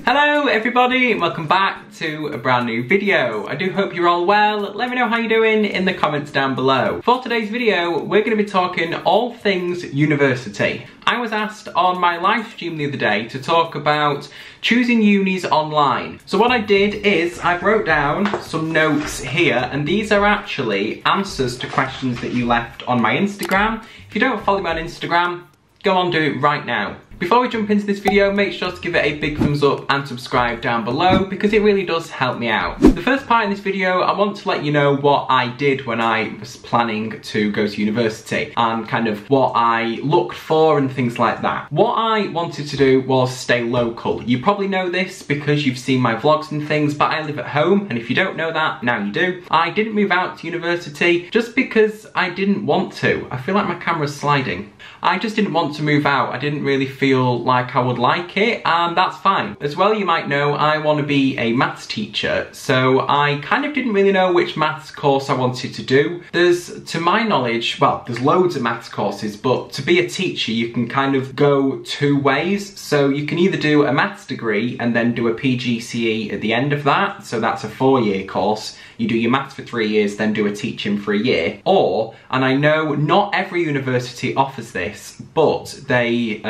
Hello everybody, and welcome back to a brand new video. I do hope you're all well. Let me know how you're doing in the comments down below. For today's video, we're going to be talking all things university. I was asked on my live stream the other day to talk about choosing unis online. So what I did is I wrote down some notes here, and these are actually answers to questions that you left on my Instagram. If you don't follow me on Instagram, go on, do it right now. Before we jump into this video, make sure to give it a big thumbs up and subscribe down below because it really does help me out. The first part in this video, I want to let you know what I did when I was planning to go to university and kind of what I looked for and things like that. What I wanted to do was stay local. You probably know this because you've seen my vlogs and things, but I live at home, and if you don't know that, now you do. I didn't move out to university just because I didn't want to. I feel like my camera's sliding. I just didn't want to move out. I didn't really feel like I would like it, and that's fine. As well, you might know I want to be a maths teacher, so I kind of didn't really know which maths course I wanted to do. There's, to my knowledge, well, there's loads of maths courses, but to be a teacher you can kind of go two ways. So you can either do a maths degree and then do a PGCE at the end of that, so that's a 4-year course. You do your maths for 3 years, then do a teaching for a year. Or, and I know not every university offers this, but they,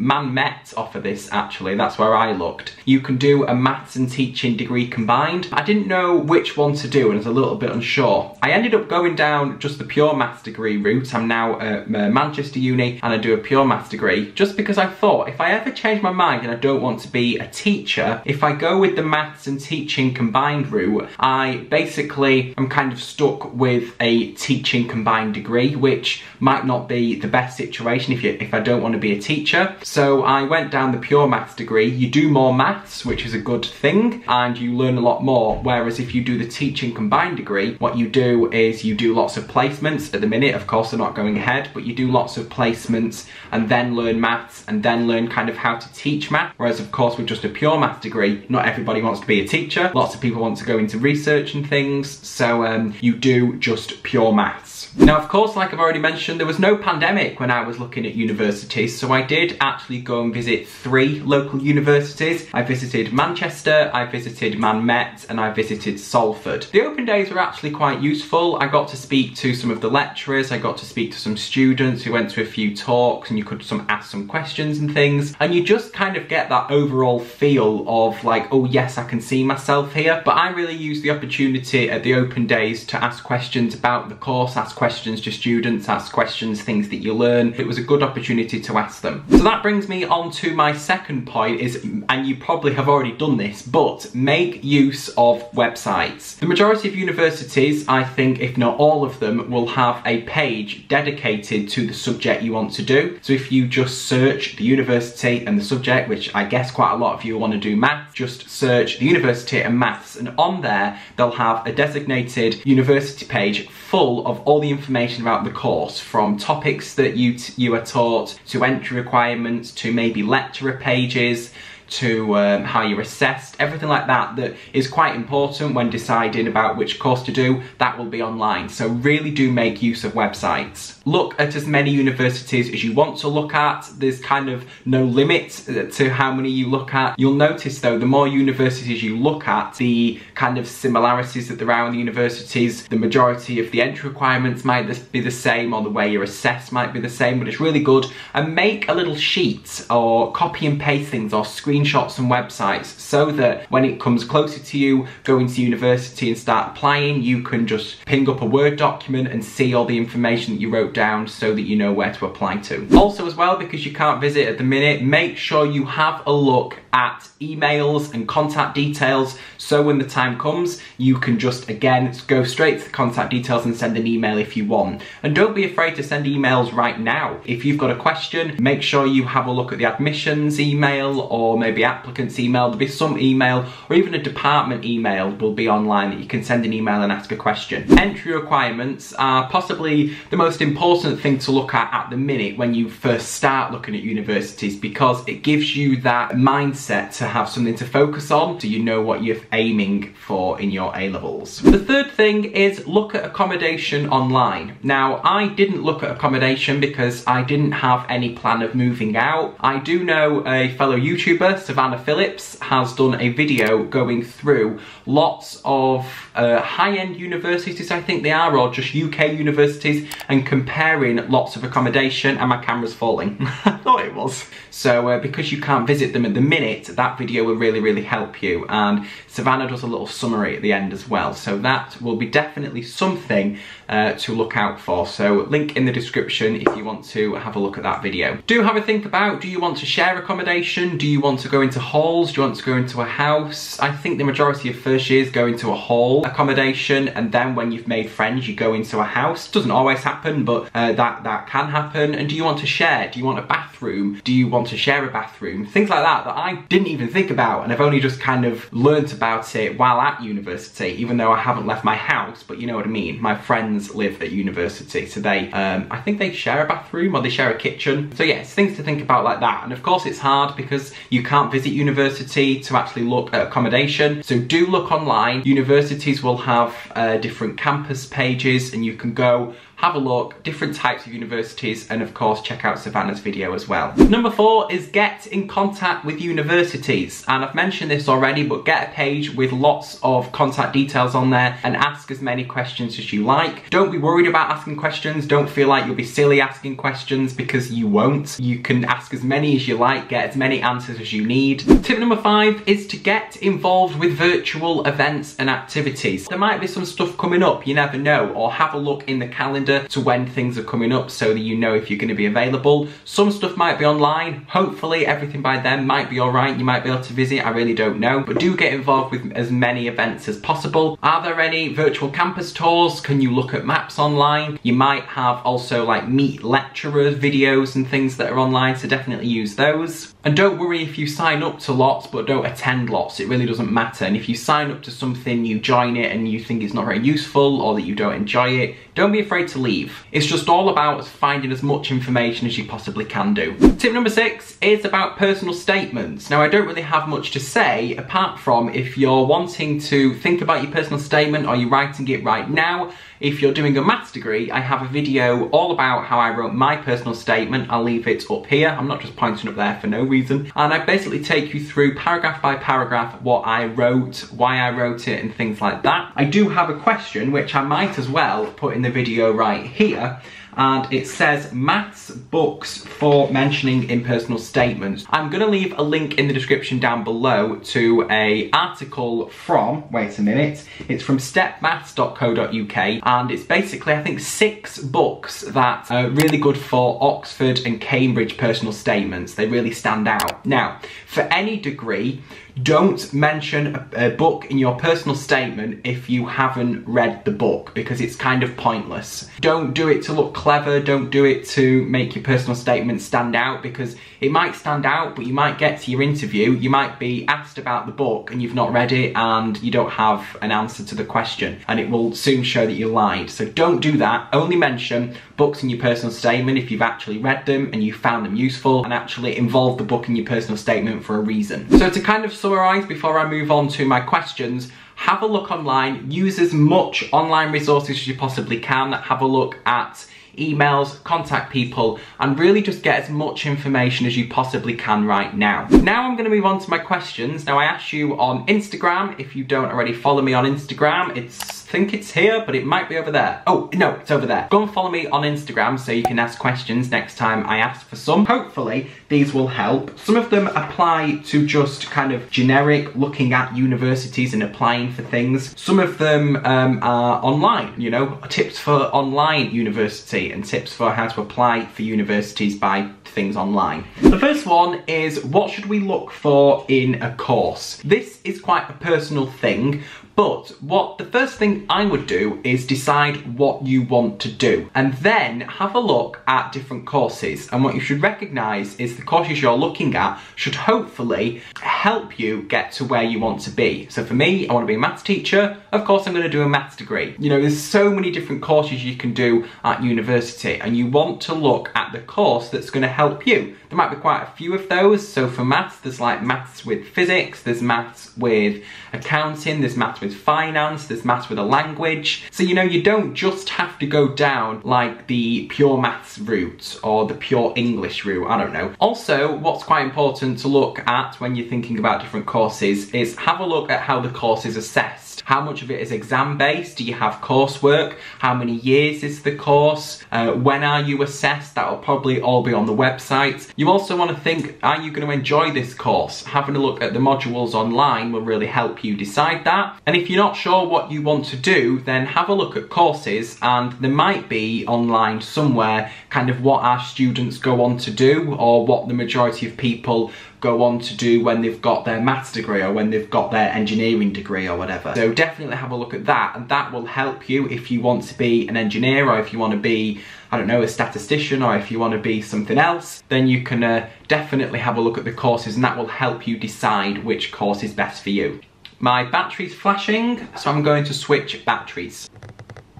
Man Met offer this actually, that's where I looked. You can do a maths and teaching degree combined. I didn't know which one to do and I was a little bit unsure. I ended up going down just the pure maths degree route. I'm now at Manchester Uni and I do a pure maths degree just because I thought if I ever change my mind and I don't want to be a teacher, if I go with the maths and teaching combined route, I basically am kind of stuck with a teaching combined degree, which might not be the best situation if I don't want to be a teacher. So I went down the pure maths degree. You do more maths, which is a good thing, and you learn a lot more. Whereas if you do the teaching combined degree, what you do is you do lots of placements. At the minute, of course, they're not going ahead, but you do lots of placements and then learn maths and then learn kind of how to teach math. Whereas of course with just a pure maths degree, not everybody wants to be a teacher. Lots of people want to go into research and things, so you do just pure maths. Now of course, like I've already mentioned, there was no pandemic when I was looking at universities, so I did actually go and visit 3 local universities. I visited Manchester, I visited Man Met, and I visited Salford. The open days were actually quite useful. I got to speak to some of the lecturers, I got to speak to some students who went to a few talks, and you could ask some questions and things, and you just kind of get that overall feel of like, oh yes, I can see myself here. But I really used the opportunity at the open days to ask questions about the course, ask questions to students, ask questions, things that you learn. It was a good opportunity to ask them. So that brings me on to my second point is, and you probably have already done this, but make use of websites. The majority of universities, I think, if not all of them, will have a page dedicated to the subject you want to do. So if you just search the university and the subject, which I guess quite a lot of you want to do math, just search the university and maths, and on there they'll have a designated university page full of all the information about the course, from topics that you are taught, to entry requirements, to maybe lecturer pages, to how you're assessed, everything like that that is quite important when deciding about which course to do. That will be online, so really do make use of websites. Look at as many universities as you want to look at. There's kind of no limit to how many you look at. You'll notice though, the more universities you look at, the kind of similarities that there are in the universities. The majority of the entry requirements might be the same, or the way you're assessed might be the same, but it's really good. And make a little sheet or copy and paste things or screenshots and websites so that when it comes closer to you going to university and start applying, you can just ping up a Word document and see all the information that you wrote down so that you know where to apply to. Also as well, because you can't visit at the minute, make sure you have a look at emails and contact details, so when the time comes you can just again go straight to the contact details and send an email if you want. And don't be afraid to send emails right now. If you've got a question, make sure you have a look at the admissions email or maybe applicants email. There'll be some email, or even a department email will be online that you can send an email and ask a question. Entry requirements are possibly the most important thing to look at the minute when you first start looking at universities, because it gives you that mindset to have something to focus on, so you know what you're aiming for in your A-levels. The third thing is look at accommodation online. Now, I didn't look at accommodation because I didn't have any plan of moving out. I do know a fellow YouTuber, Savannah Phillips, has done a video going through lots of high-end universities, I think they are, or just UK universities, and comparing lots of accommodation, and my camera's falling. I thought it was. So because you can't visit them at the minute, that video will really help you, and Savannah does a little summary at the end as well, so that will be definitely something to look out for. So link in the description if you want to have a look at that video. Do have a think about, do you want to share accommodation? Do you want to go into halls? Do you want to go into a house? I think the majority of first years go into a hall accommodation, and then when you've made friends you go into a house. Doesn't always happen, but that can happen. And do you want to share? Do you want a bathroom? Do you want to share a bathroom? Things like that I didn't even think about, and I've only just kind of learnt about it while at university, even though I haven't left my house, but you know what I mean. My friends live at university, so they I think they share a bathroom or they share a kitchen. So yeah, it's things to think about like that. And of course it's hard because you can't visit university to actually look at accommodation, so do look online. Universities will have different campus pages, and you can go have a look, different types of universities, and of course check out Savannah's video as well. Number 4 is get in contact with universities, and I've mentioned this already, but get a page with lots of contact details on there and ask as many questions as you like. Don't be worried about asking questions, don't feel like you'll be silly asking questions, because you won't. You can ask as many as you like, get as many answers as you need. Tip number 5 is to get involved with virtual events and activities. There might be some stuff coming up, you never know, or have a look in the calendar to when things are coming up so that you know if you're going to be available. Some stuff might be online, hopefully everything by then might be alright, you might be able to visit, I really don't know, but do get involved with as many events as possible. Are there any virtual campus tours? Can you look at maps online? You might have also like meet lecturers videos and things that are online, so definitely use those. And don't worry if you sign up to lots but don't attend lots, it really doesn't matter. And if you sign up to something, you join it and you think it's not very useful or that you don't enjoy it, don't be afraid to leave. It's just all about finding as much information as you possibly can do. Tip number 6 is about personal statements. Now I don't really have much to say apart from if you're wanting to think about your personal statement or you're writing it right now. If you're doing a maths degree, I have a video all about how I wrote my personal statement. I'll leave it up here. I'm not just pointing up there for no reason. And I basically take you through paragraph by paragraph what I wrote, why I wrote it, and things like that. I do have a question which I might as well put in the video right here. And it says maths books for mentioning in personal statements. I'm gonna leave a link in the description down below to an article from, wait a minute, it's from stepmaths.co.uk, and it's basically I think 6 books that are really good for Oxford and Cambridge personal statements. They really stand out. Now, for any degree, don't mention a book in your personal statement if you haven't read the book, because it's kind of pointless. Don't do it to look clever, don't do it to make your personal statement stand out, because it might stand out but you might get to your interview, you might be asked about the book and you've not read it and you don't have an answer to the question, and it will soon show that you lied. So don't do that. Only mention books in your personal statement if you've actually read them and you found them useful, and actually involve the book in your personal statement for a reason. So to kind of summarise before I move on to my questions, have a look online, use as much online resources as you possibly can, have a look at emails, contact people, and really just get as much information as you possibly can right now. Now I'm going to move on to my questions. Now I asked you on Instagram, if you don't already follow me on Instagram, I think it's here, but it might be over there. Oh, no, it's over there. Go and follow me on Instagram so you can ask questions next time I ask for some. Hopefully, these will help. Some of them apply to just kind of generic looking at universities and applying for things. Some of them are online, you know, tips for online university and tips for how to apply for universities by things online. The first one is, what should we look for in a course? This is quite a personal thing, but the first thing I would do is decide what you want to do, and then have a look at different courses. And what you should recognise is the courses you're looking at should hopefully help you get to where you want to be. So for me, I want to be a maths teacher. Of course, I'm going to do a maths degree. You know, there's so many different courses you can do at university, and you want to look at the course that's going to help you. There might be quite a few of those. So for maths, there's like maths with physics, there's maths with accounting, there's maths with with finance, there's maths with a language. So you know, you don't just have to go down like the pure maths route or the pure English route, I don't know. Also, what's quite important to look at when you're thinking about different courses is have a look at how the course is assessed. How much of it is exam based? Do you have coursework? How many years is the course? When are you assessed? That will probably all be on the website. You also want to think, are you going to enjoy this course? Having a look at the modules online will really help you decide that. And if you're not sure what you want to do, then have a look at courses, and there might be online somewhere kind of what our students go on to do, or what the majority of people go on to do when they've got their maths degree or when they've got their engineering degree or whatever. So definitely have a look at that, and that will help you if you want to be an engineer, or if you want to be, I don't know, a statistician, or if you want to be something else, then you can definitely have a look at the courses, and that will help you decide which course is best for you. My battery's flashing, so I'm going to switch batteries.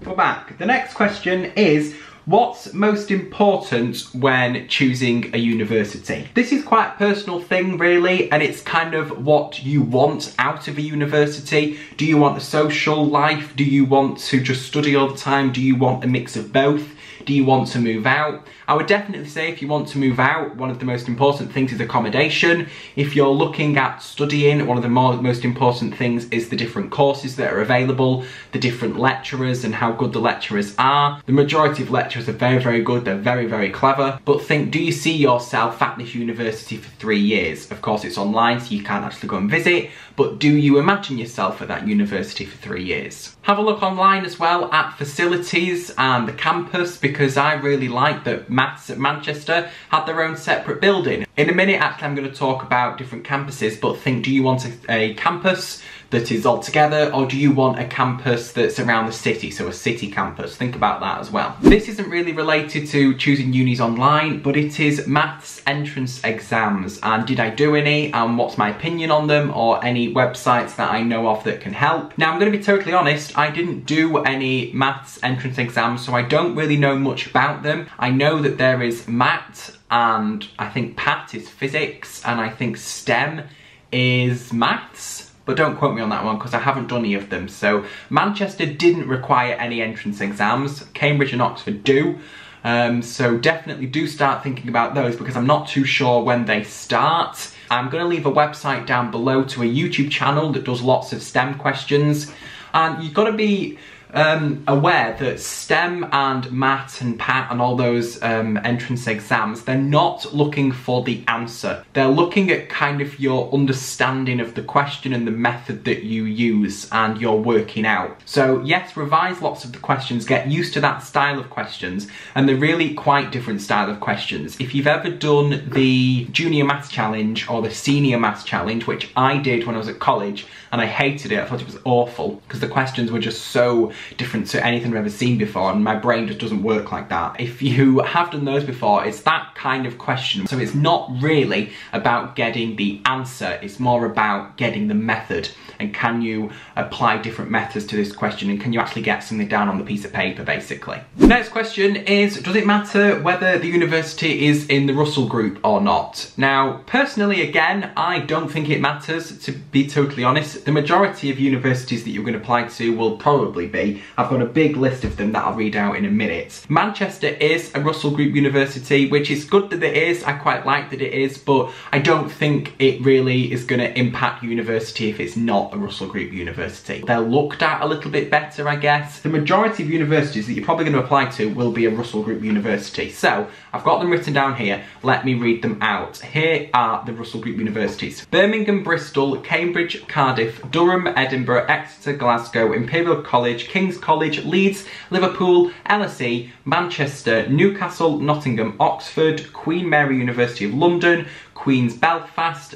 We're back. The next question is, what's most important when choosing a university? This is quite a personal thing really, and it's kind of what you want out of a university. Do you want a social life? Do you want to just study all the time? Do you want a mix of both? Do you want to move out? I would definitely say if you want to move out, one of the most important things is accommodation. If you're looking at studying, one of the most important things is the different courses that are available, the different lecturers and how good the lecturers are. The majority of lecturers are very, very good, they're very, very clever. But think, do you see yourself at this university for 3 years? Of course it's online, so you can't actually go and visit, but do you imagine yourself at that university for 3 years? Have a look online as well at facilities and the campus, because I really like that Maths at Manchester had their own separate building. In a minute, actually, I'm going to talk about different campuses, but think, do you want a campus that is all together, or do you want a campus that's around the city, so a city campus? Think about that as well. This isn't really related to choosing unis online, but it is maths entrance exams, and did I do any, and what's my opinion on them, or any websites that I know of that can help. Now, I'm going to be totally honest, I didn't do any maths entrance exams, so I don't really know much about them. I know that there is MAT, and I think PAT is physics, and I think STEM is maths. But don't quote me on that one because I haven't done any of them. So Manchester didn't require any entrance exams. Cambridge and Oxford do. So definitely do start thinking about those, because I'm not too sure when they start. I'm going to leave a website down below to a YouTube channel that does lots of STEM questions. And you've got to be aware that STEM and MAT and PAT and all those entrance exams, they're not looking for the answer. They're looking at kind of your understanding of the question and the method that you use and you're working out. So yes, revise lots of the questions, get used to that style of questions, and they're really quite different style of questions. If you've ever done the Junior Maths Challenge or the Senior Maths Challenge, which I did when I was at college, and I hated it, I thought it was awful, because the questions were just so different to anything I've ever seen before, and my brain just doesn't work like that. If you have done those before, it's that kind of question. So it's not really about getting the answer, it's more about getting the method, and can you apply different methods to this question, and can you actually get something down on the piece of paper, basically. The next question is, does it matter whether the university is in the Russell group or not? Now, personally, again, I don't think it matters, to be totally honest. The majority of universities that you're going to apply to will probably be. I've got a big list of them that I'll read out in a minute. Manchester is a Russell Group university, which is good that it is. I quite like that it is, but I don't think it really is going to impact university if it's not a Russell Group university. They're looked at a little bit better, I guess. The majority of universities that you're probably going to apply to will be a Russell Group university. So I've got them written down here. Let me read them out. Here are the Russell Group universities: Birmingham, Bristol, Cambridge, Cardiff, Durham, Edinburgh, Exeter, Glasgow, Imperial College, King's College, Leeds, Liverpool, LSE, Manchester, Newcastle, Nottingham, Oxford, Queen Mary University of London, Queen's Belfast,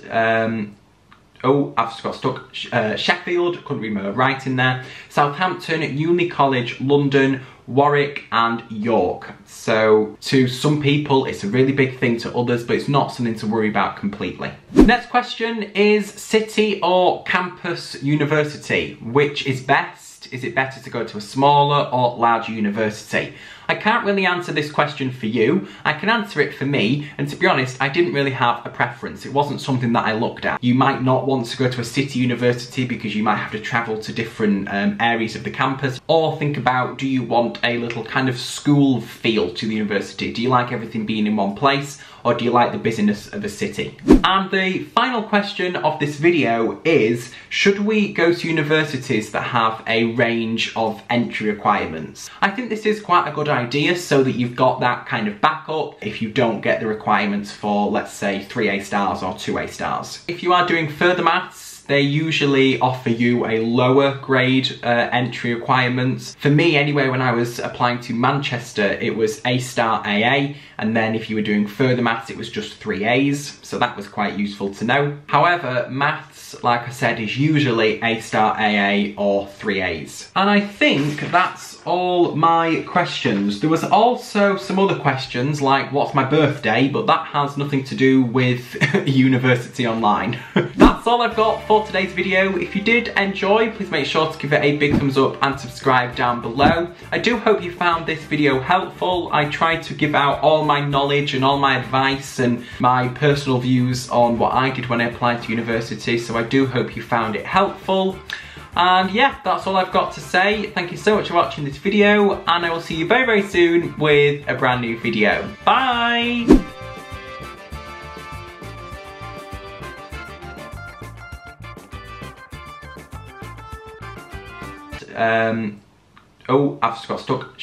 oh, I've just got stuck. Sheffield, couldn't read my writing there. Southampton, Uni College, London, Warwick and York. So to some people it's a really big thing, to others, but it's not something to worry about completely. Next question is, city or campus university? Which is best? Is it better to go to a smaller or larger university? I can't really answer this question for you. I can answer it for me, and to be honest, I didn't really have a preference. It wasn't something that I looked at. You might not want to go to a city university because you might have to travel to different areas of the campus, or think about, do you want a little kind of school feel to the university? Do you like everything being in one place, or do you like the busyness of a city? And the final question of this video is, should we go to universities that have a range of entry requirements? I think this is quite a good idea so that you've got that kind of backup if you don't get the requirements for, let's say, 3A stars or 2A stars. If you are doing further maths, they usually offer you a lower grade entry requirements. For me anyway, when I was applying to Manchester, it was A star AA, and then if you were doing further maths, it was just 3As, so that was quite useful to know. However, maths, like I said, is usually A star AA or 3As. And I think that's all my questions. There was also some other questions like what's my birthday, but that has nothing to do with University Online. That's all I've got for today's video. If you did enjoy, please make sure to give it a big thumbs up and subscribe down below. I do hope you found this video helpful. I tried to give out all my knowledge and all my advice and my personal views on what I did when I applied to university, so I do hope you found it helpful. And yeah, that's all I've got to say. Thank you so much for watching this video, and I will see you very, very soon with a brand new video. Bye! Oh, I've just got stuck.